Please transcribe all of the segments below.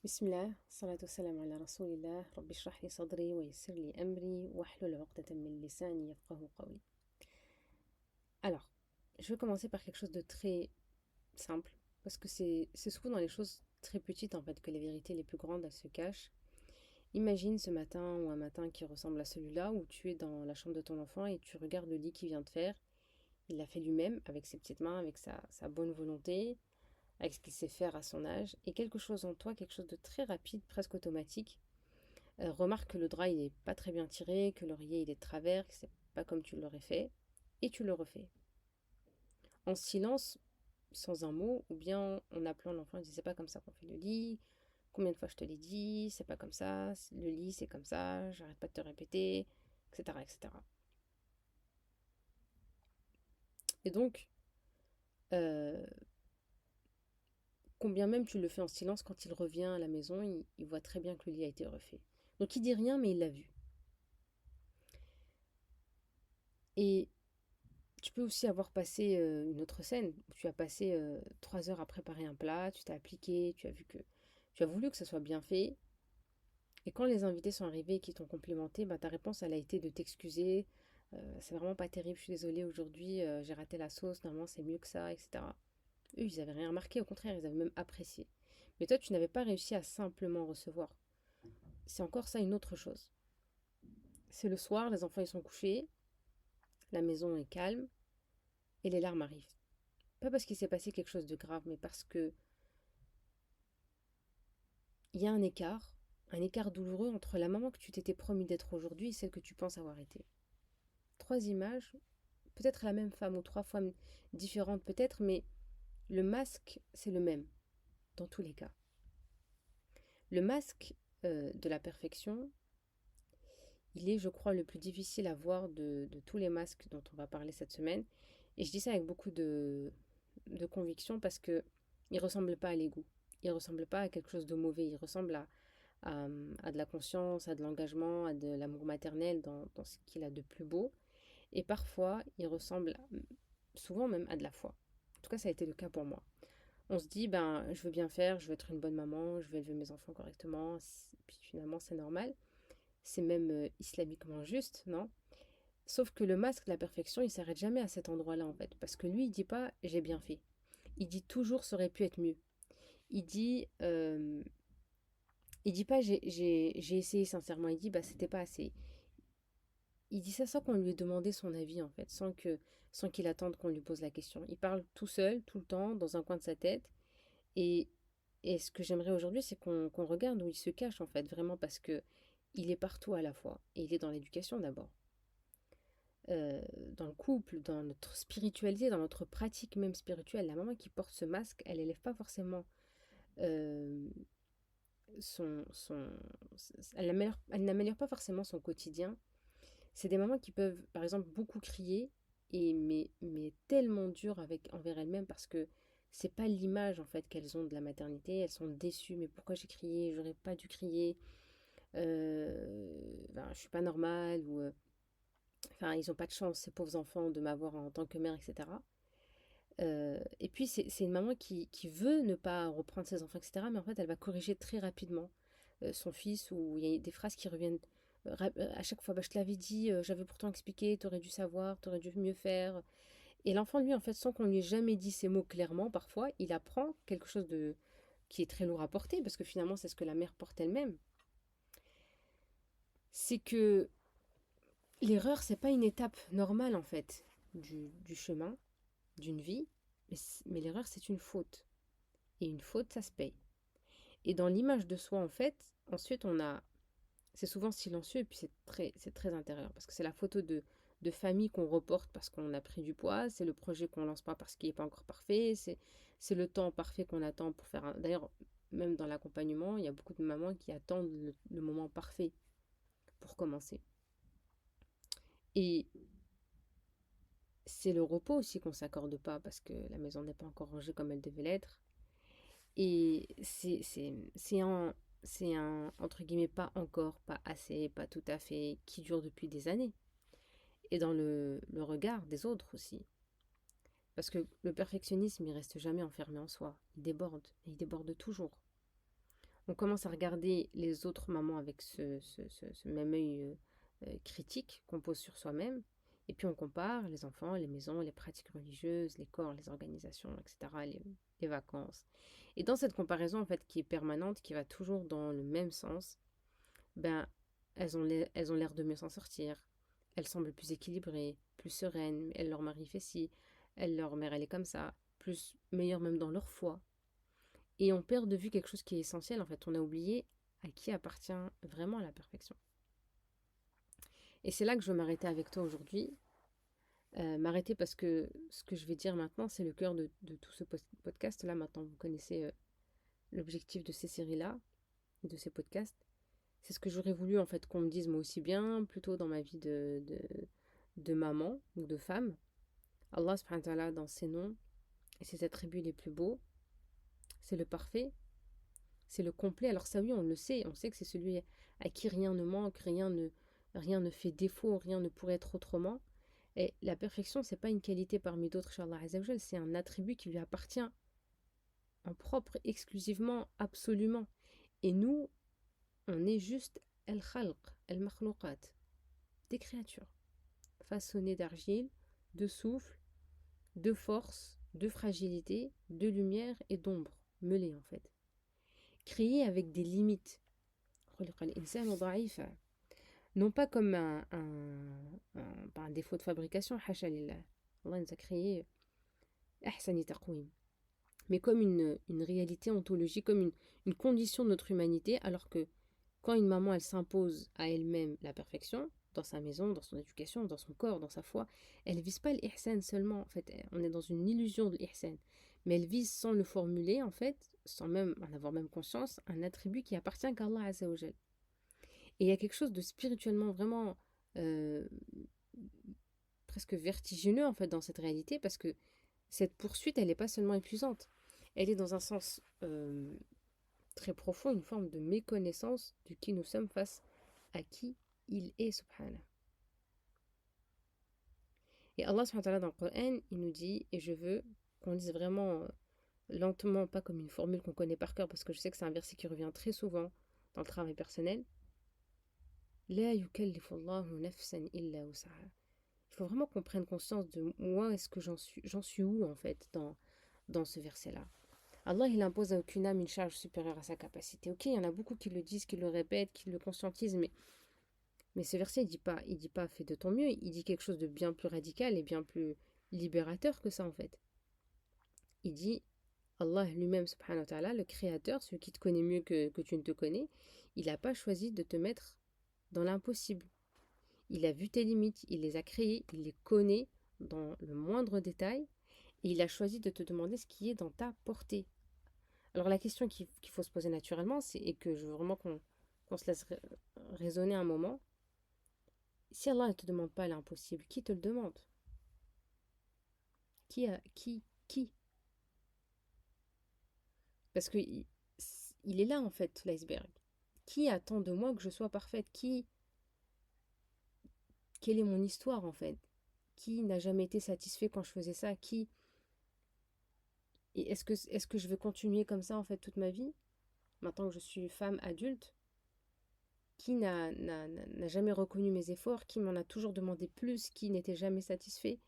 بسم الله الصلاة والسلام على رسول الله رب اشرح لي صدري ويسر لي أمري واحلل عقدة من لساني يفقه قولي. Alors, je vais commencer par quelque chose de très simple, parce que c'est souvent dans les choses très petites en fait que les vérités les plus grandes elles se cachent. Imagine ce matin ou un matin qui ressemble à celui-là où tu es dans la chambre de ton enfant et tu regardes le lit qu'il vient de faire. Il l'a fait lui-même avec ses petites mains, avec sa bonne volonté, avec ce qu'il sait faire à son âge, et quelque chose en toi, quelque chose de très rapide, presque automatique. Remarque que le drap il est pas très bien tiré, que l'oreiller il est de travers, que c'est pas comme tu l'aurais fait, et tu le refais. En silence, sans un mot, ou bien en appelant l'enfant, il dit c'est pas comme ça qu'on fait le lit, combien de fois je te l'ai dit, c'est pas comme ça, le lit c'est comme ça, j'arrête pas de te répéter, etc. etc. Et donc, euh, combien même tu le fais en silence, quand il revient à la maison, il voit très bien que le lit a été refait. Donc il dit rien, mais il l'a vu. Et tu peux aussi avoir passé une autre scène où tu as passé 3 heures à préparer un plat, tu t'es appliqué, tu as voulu que ça soit bien fait. Et quand les invités sont arrivés et qui t'ont complimenté, bah, ta réponse, elle a été de t'excuser. C'est vraiment pas terrible, je suis désolée aujourd'hui, j'ai raté la sauce, normalement c'est mieux que ça, etc. Eux, ils avaient rien remarqué, au contraire, ils avaient même apprécié. Mais toi, tu n'avais pas réussi à simplement recevoir. C'est encore ça une autre chose. C'est le soir, les enfants ils sont couchés, la maison est calme et les larmes arrivent. Pas parce qu'il s'est passé quelque chose de grave, mais parce que il y a un écart douloureux entre la maman que tu t'étais promis d'être aujourd'hui et celle que tu penses avoir été. Trois images, peut-être la même femme ou trois femmes différentes peut-être, mais le masque, c'est le même dans tous les cas. Le masque de la perfection, il est, je crois, le plus difficile à voir de tous les masques dont on va parler cette semaine. Et je dis ça avec beaucoup de conviction parce que il ressemble pas à l'ego. Il ressemble pas à quelque chose de mauvais. Il ressemble à de la conscience, à de l'engagement, à de l'amour maternel dans ce qu'il a de plus beau. Et parfois, il ressemble souvent même à de la foi. En tout cas, ça a été le cas pour moi. On se dit, ben, je veux bien faire, je veux être une bonne maman, je veux élever mes enfants correctement, puis finalement, c'est normal. C'est même islamiquement juste, non? Sauf que le masque de la perfection, il s'arrête jamais à cet endroit-là, en fait. Parce que lui, il dit pas, j'ai bien fait. Il dit toujours, ça aurait pu être mieux. Il dit, euh, il dit pas, j'ai essayé sincèrement. Il dit, bah, c'était pas assez. Il dit ça sans qu'on lui ait demandé son avis, en fait, sans qu'il attende qu'on lui pose la question. Il parle tout seul, tout le temps, dans un coin de sa tête. Et, et ce que j'aimerais aujourd'hui, c'est qu'on regarde où il se cache, en fait, vraiment, parce que il est partout à la fois. Et il est dans l'éducation d'abord. Dans le couple, dans notre spiritualité, dans notre pratique même spirituelle. La maman qui porte ce masque, elle n'élève pas forcément euh, son, elle n'améliore pas forcément son quotidien. C'est des mamans qui peuvent, par exemple, beaucoup crier, mais tellement dures envers elles-mêmes parce que c'est pas l'image en fait qu'elles ont de la maternité. Elles sont déçues. Mais pourquoi j'ai crié? J'aurais pas dû crier. Ben, je suis pas normale ou enfin, ils ont pas de chance, ces pauvres enfants, de m'avoir en tant que mère, etc. Et puis, c'est une maman qui veut ne pas reprendre ses enfants, etc. Mais en fait, elle va corriger très rapidement son fils, où il y a des phrases qui reviennent à chaque fois. Bah, je te l'avais dit, j'avais pourtant expliqué, t'aurais dû savoir, t'aurais dû mieux faire. Et l'enfant, lui, en fait, sans qu'on lui ait jamais dit ces mots clairement, parfois, il apprend quelque chose qui est très lourd à porter, parce que finalement, c'est ce que la mère porte elle-même. C'est que l'erreur, c'est pas une étape normale, en fait, du chemin, d'une vie, mais l'erreur, c'est une faute. Et une faute, ça se paye. Et dans l'image de soi, en fait, ensuite, c'est souvent silencieux et puis c'est très intérieur. Parce que c'est la photo de famille qu'on reporte parce qu'on a pris du poids, c'est le projet qu'on lance pas parce qu'il n'est pas encore parfait, c'est le temps parfait qu'on attend pour faire un... D'ailleurs, même dans l'accompagnement, il y a beaucoup de mamans qui attendent le moment parfait pour commencer. Et c'est le repos aussi qu'on s'accorde pas parce que la maison n'est pas encore rangée comme elle devait l'être. Et c'est un, entre guillemets, pas encore, pas assez, pas tout à fait, qui dure depuis des années. Et dans le regard des autres aussi. Parce que le perfectionnisme, il reste jamais enfermé en soi. Il déborde, et il déborde toujours. On commence à regarder les autres mamans avec ce même œil critique qu'on pose sur soi-même. Et puis on compare les enfants, les maisons, les pratiques religieuses, les corps, les organisations, etc., les vacances. Et dans cette comparaison, en fait, qui est permanente, qui va toujours dans le même sens, ben, elles ont l'air de mieux s'en sortir. Elles semblent plus équilibrées, plus sereines. Elle, leur mari fait ci, elle, leur mère, elle est comme ça. Plus meilleure même dans leur foi. Et on perd de vue quelque chose qui est essentiel, en fait. On a oublié à qui appartient vraiment la perfection. Et c'est là que je veux m'arrêter avec toi aujourd'hui. M'arrêter parce que ce que je vais dire maintenant, c'est le cœur de tout ce podcast-là. Maintenant, vous connaissez l'objectif de ces séries-là, de ces podcasts. C'est ce que j'aurais voulu, en fait, qu'on me dise moi aussi bien, plutôt dans ma vie de maman ou de femme. Allah, subhanahu wa ta'ala, dans ses noms et ses attributs les plus beaux, c'est le parfait, c'est le complet. Alors ça, oui, on sait que c'est celui à qui rien ne manque, rien ne fait défaut, rien ne pourrait être autrement. Et la perfection, c'est pas une qualité parmi d'autres chez Allah Azzawajal, c'est un attribut qui lui appartient en propre, exclusivement, absolument. Et nous, on est juste el-khalq, el-makhlouqat, des créatures, façonnées d'argile, de souffle, de force, de fragilité, de lumière et d'ombre, mêlées en fait. Créées avec des limites. Non pas comme un défaut de fabrication, hasha lillah. Allah nous a créés ahsani taqwim, mais comme une réalité ontologique, comme une condition de notre humanité, alors que quand une maman, elle s'impose à elle-même la perfection, dans sa maison, dans son éducation, dans son corps, dans sa foi, elle ne vise pas l'ihsan seulement, en fait, on est dans une illusion de l'ihsan, mais elle vise sans le formuler, en fait, sans même en avoir même conscience, un attribut qui appartient qu'à Allah Azzawajal. Et il y a quelque chose de spirituellement vraiment euh, presque vertigineux, en fait, dans cette réalité, parce que cette poursuite, elle n'est pas seulement épuisante, elle est dans un sens très profond, une forme de méconnaissance de qui nous sommes face à qui il est, subhanah. Et Allah, subhanahu wa ta'ala, dans le Coran, il nous dit, et je veux qu'on lise vraiment lentement, pas comme une formule qu'on connaît par cœur, parce que je sais que c'est un verset qui revient très souvent dans le travail personnel. La yukallifu Allahu nafsan illa wus'aha. Il faut vraiment qu'on prenne conscience de moi, est-ce que j'en suis où en fait dans ce verset-là. Allah, il impose à aucune âme une charge supérieure à sa capacité. Ok, il y en a beaucoup qui le disent, qui le répètent, qui le conscientisent, mais ce verset, il dit pas fais de ton mieux, il dit quelque chose de bien plus radical et bien plus libérateur que ça en fait. Il dit, Allah lui-même, subhanahu wa ta'ala, le créateur, celui qui te connaît mieux que tu ne te connais, il n'a pas choisi de te mettre dans l'impossible. Il a vu tes limites, il les a créées, il les connaît dans le moindre détail, et il a choisi de te demander ce qui est dans ta portée. Alors la question qu'il faut se poser naturellement, et que je veux vraiment qu'on se laisse raisonner un moment, si Allah ne te demande pas l'impossible, qui te le demande? Qui? Parce que il est là en fait, l'iceberg. Qui attend de moi que je sois parfaite? Quelle est mon histoire en fait? Qui n'a jamais été satisfait quand je faisais ça? Et est-ce que je vais continuer comme ça en fait toute ma vie? Maintenant que je suis femme adulte, qui n'a jamais reconnu mes efforts? Qui m'en a toujours demandé plus? Qui n'était jamais satisfait?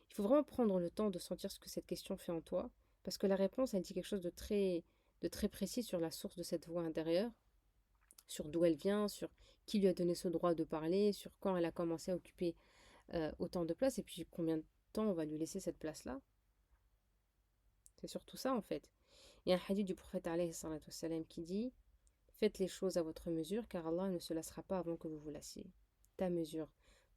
Il faut vraiment prendre le temps de sentir ce que cette question fait en toi, parce que la réponse, elle dit quelque chose de très précis sur la source de cette voix intérieure, sur d'où elle vient, sur qui lui a donné ce droit de parler, sur quand elle a commencé à occuper autant de place, et puis combien de temps on va lui laisser cette place-là. C'est surtout ça en fait. Il y a un hadith du prophète alayhi salatu wassalam qui dit faites les choses à votre mesure, car Allah ne se lassera pas avant que vous vous lassiez. Ta mesure,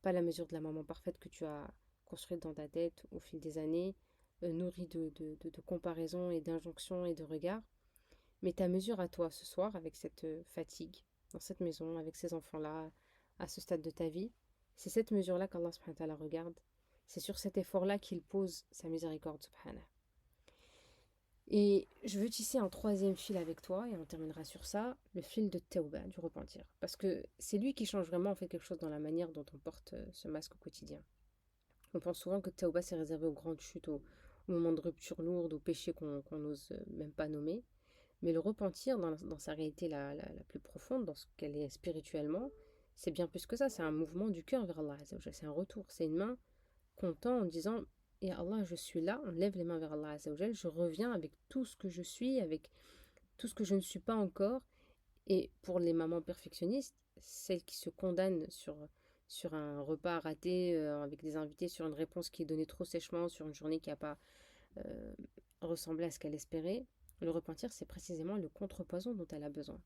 pas la mesure de la maman parfaite que tu as construite dans ta tête au fil des années, nourrie de comparaisons et d'injonctions et de regards, mais ta mesure à toi ce soir, avec cette fatigue, dans cette maison, avec ces enfants-là, à ce stade de ta vie, c'est cette mesure-là qu'Allah subhanahu wa ta'ala regarde. C'est sur cet effort-là qu'il pose sa miséricorde subhanahu. Et je veux tisser un troisième fil avec toi, et on terminera sur ça, le fil de Tawbah, du repentir. Parce que c'est lui qui change vraiment en fait quelque chose dans la manière dont on porte ce masque au quotidien. On pense souvent que Tawbah c'est réservé aux grandes chutes, aux moments de rupture lourde, aux péchés qu'on n'ose même pas nommer. Mais le repentir, dans sa réalité la plus profonde, dans ce qu'elle est spirituellement, c'est bien plus que ça. C'est un mouvement du cœur vers Allah Azza wa Jal. C'est un retour. C'est une main qu'on tend en disant, et Allah, je suis là. On lève les mains vers Allah Azza wa Jal. Je reviens avec tout ce que je suis, avec tout ce que je ne suis pas encore. Et pour les mamans perfectionnistes, celles qui se condamnent sur un repas raté avec des invités, sur une réponse qui est donnée trop sèchement, sur une journée qui n'a pas euh, ressemblé à ce qu'elle espérait, le repentir, c'est précisément le contrepoison dont elle a besoin.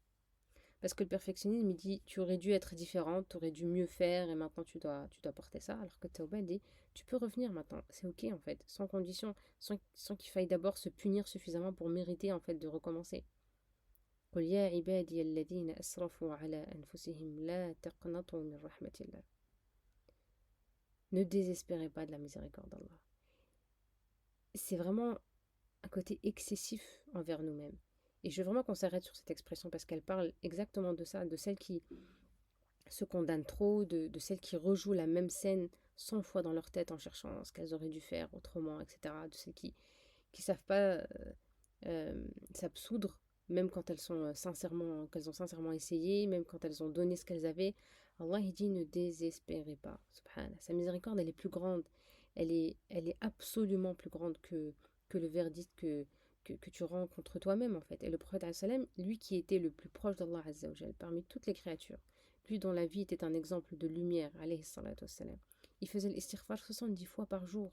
Parce que le perfectionnisme, il dit, tu aurais dû être différente, tu aurais dû mieux faire, et maintenant tu dois porter ça. Alors que Tauba, elle dit, tu peux revenir maintenant, c'est ok en fait, sans condition, sans qu'il faille d'abord se punir suffisamment pour mériter en fait de recommencer. قل يا عبادي الذين أسرفوا على أنفسهم لا تقنطوا من رحمة الله. Ne désespérez pas de la miséricorde d'Allah. C'est vraiment un côté excessif envers nous-mêmes. Et je veux vraiment qu'on s'arrête sur cette expression parce qu'elle parle exactement de ça, de celles qui se condamnent trop, de celles qui rejouent la même scène 100 fois dans leur tête en cherchant ce qu'elles auraient dû faire autrement, etc. De celles qui savent pas s'absoudre, même quand qu'elles ont sincèrement essayé, même quand elles ont donné ce qu'elles avaient. Allah il dit ne désespérez pas. Subhanallah. Sa miséricorde elle est plus grande, elle est absolument plus grande que le verdict que tu rends contre toi-même en fait. Et le prophète sallam, lui qui était le plus proche d'Allah Azza wa Jal, parmi toutes les créatures, lui dont la vie était un exemple de lumière, alayhi salatu wassalam, il faisait l'istighfar 70 fois par jour.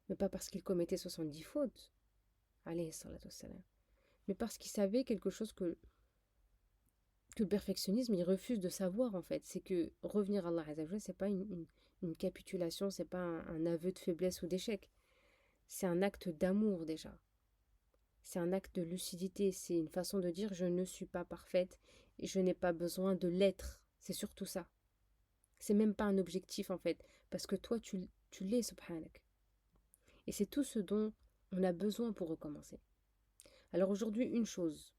Mais pas parce qu'il commettait 70 fautes, alayhi salatu wassalam, mais parce qu'il savait quelque chose que le perfectionnisme il refuse de savoir en fait. C'est que revenir à Allah Azza wa Jal, c'est pas une capitulation, c'est pas un aveu de faiblesse ou d'échec. C'est un acte d'amour déjà. C'est un acte de lucidité, c'est une façon de dire je ne suis pas parfaite et je n'ai pas besoin de l'être. C'est surtout ça. C'est même pas un objectif en fait, parce que toi tu l'es, subhanak. Et c'est tout ce dont on a besoin pour recommencer. Alors aujourd'hui, une chose,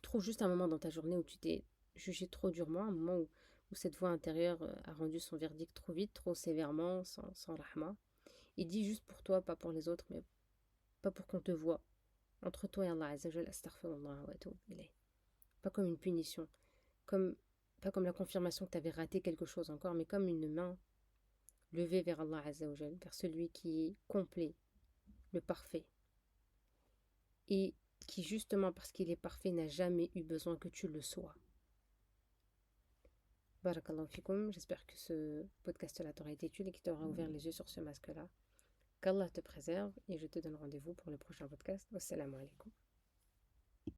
trouve juste un moment dans ta journée où tu t'es jugé trop durement, un moment où cette voix intérieure a rendu son verdict trop vite, trop sévèrement, sans rahma. Et dis juste pour toi, pas pour les autres, mais pas pour qu'on te voie. Entre toi et Allah Azza wa Jal, astaghfirullah wa atoub ilayh. Pas comme une punition, comme, pas comme la confirmation que tu avais raté quelque chose encore, mais comme une main levée vers Allah Azza wa Jal, vers celui qui est complet, le parfait. Et qui justement parce qu'il est parfait n'a jamais eu besoin que tu le sois. Barakallahu fikoum, j'espère que ce podcast-là t'aura été utile et qu'il t'aura ouvert les yeux sur ce masque-là. Qu'Allah te préserve et je te donne rendez-vous pour le prochain podcast. Wassalamu alaikum.